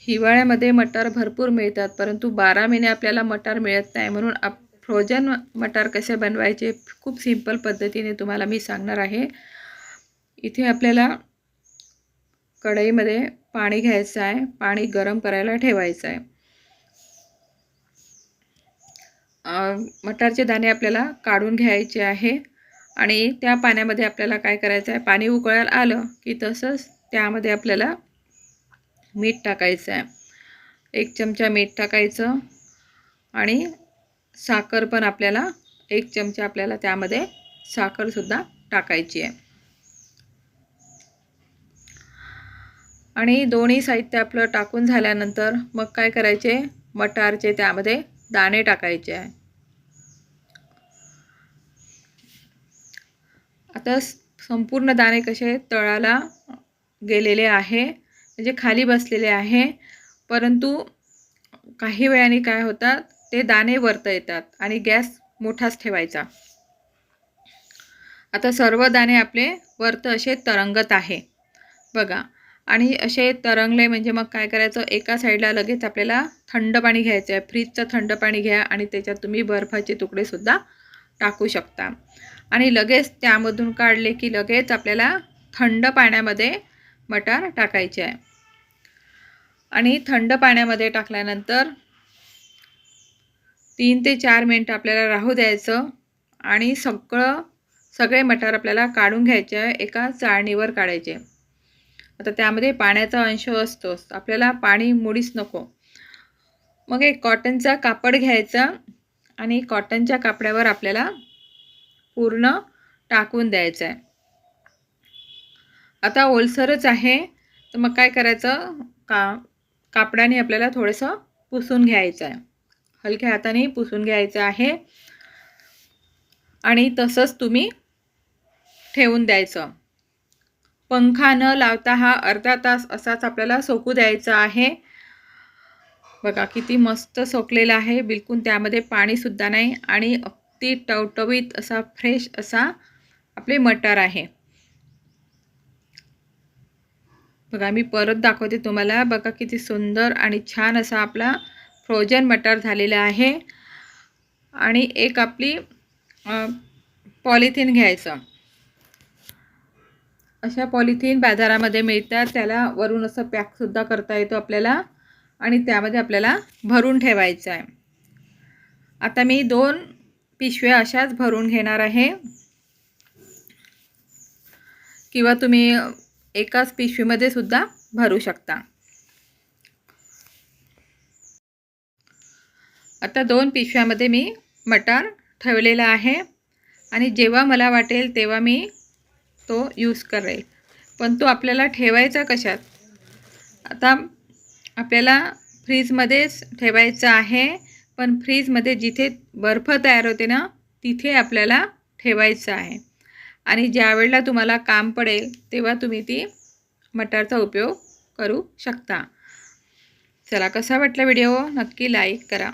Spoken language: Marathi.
हिवाळ्यामध्ये मटार भरपूर मिळतात, परंतु 12 महिने आपल्याला मटार मिळत नाही. म्हणून फ्रोजन मटार कसे बनवायचे खूप सिंपल पद्धतीने तुम्हाला मी सांगणार आहे. इथे आपल्याला कढईमध्ये पाणी घ्यायचं आहे. पाणी गरम करायला ठेवायचं आहे. मटारचे दाणे आपल्याला काढून घ्यायचे आहे आणि त्या पाण्यामध्ये आपल्याला काय करायचं आहे, पाणी उकळायला आलं की तसंच त्यामध्ये आपल्याला मीठ टाकायचं आहे. 1 चमचा मीठ टाकायचं आणि साखर पण आपल्याला 1 चमचा आपल्याला त्यामध्ये साखरसुद्धा टाकायची आहे. आणि दोन्ही साहित्य आपलं टाकून झाल्यानंतर मग काय करायचे, मटारचे त्यामध्ये दाणे टाकायचे आहे. आता संपूर्ण दाणे कसे तळाला गेलेले आहे, म्हणजे खाली बसलेले आहे, परंतु काही वेळाने काय होतात, ते दाणे वरती येतात आणि गॅस मोठाच ठेवायचा. आता सर्व दाणे आपले वरती असे तरंगत आहे बघा. आणि असे तरंगले म्हणजे मग काय करायचं, एका साईडला लगेच आपल्याला थंड पाणी घ्यायचं आहे. फ्रीजचं थंड पाणी घ्या आणि त्याच्यात तुम्ही बर्फाचे तुकडेसुद्धा टाकू शकता. आणि लगेच त्यामधून काढले की लगेच आपल्याला थंड पाण्यामध्ये मटार टाकायचे आहे. आणि थंड पाण्यामध्ये टाकल्यानंतर 3 ते 4 मिनिटं आपल्याला राहू द्यायचं आणि सगळे मटार आपल्याला काढून घ्यायचे आहे. एका चाळणीवर काढायचे. आता त्यामध्ये पाण्याचा अंश असतोच, आपल्याला पाणी मुळीच नको. मग एक कॉटनचा कापड घ्यायचा आणि कॉटनच्या कापडावर आपल्याला पूर्ण टाकून द्यायचं आहे. आता ओलसरच आहे तर मग काय करायचं, कापडाने आपल्याला थोडंसं पुसून घ्यायचं आहे. हलक्या हाताने पुसून घ्यायचं आहे आणि तसंच तुम्ही ठेवून द्यायचं. पंखा न लावता हा अर्धा तास असाच आपल्याला सोकू द्यायचा आहे. बघा किती मस्त सोकलेला आहे, बिलकुल त्यामध्ये पाणीसुद्धा नाही आणि अगदी टवटवीत असा फ्रेश असा आपले मटार आहे. बघा मी परत दाखवते तुम्हाला. बघा किती सुंदर आणि छान असा आपला फ्रोजन मटार झालेला आहे. आणि एक आपली पॉलिथिन घ्यायचं. अशा पॉलिथिन बाजारामध्ये मिळतात, त्याला वरून असं पॅकसुद्धा करता येतो आपल्याला आणि त्यामध्ये आपल्याला भरून ठेवायचं आहे. आता मी 2 पिशव्या अशाच भरून घेणार आहे किंवा तुम्ही एकाच पिशवीमध्ये सुद्धा भरू शकता. आता 2 पिशव्यामध्ये मी मटार ठेवलेला आहे आणि जेव्हा मला वाटेल तेव्हा मी तो यूज करेल. पण तो आपल्याला ठेवायचा कशात, आता आपल्याला फ्रीजमध्येच ठेवायचं आहे. पण फ्रीजमध्ये जिथे बर्फ तयार होते ना, तिथे आपल्याला ठेवायचं आहे. आणि ज्यावेळेला तुम्हाला काम पडेल तेव्हा तुम्ही ती मटारचा उपयोग करू शकता. चला, कसा वाटला व्हिडिओ नक्की लाईक करा.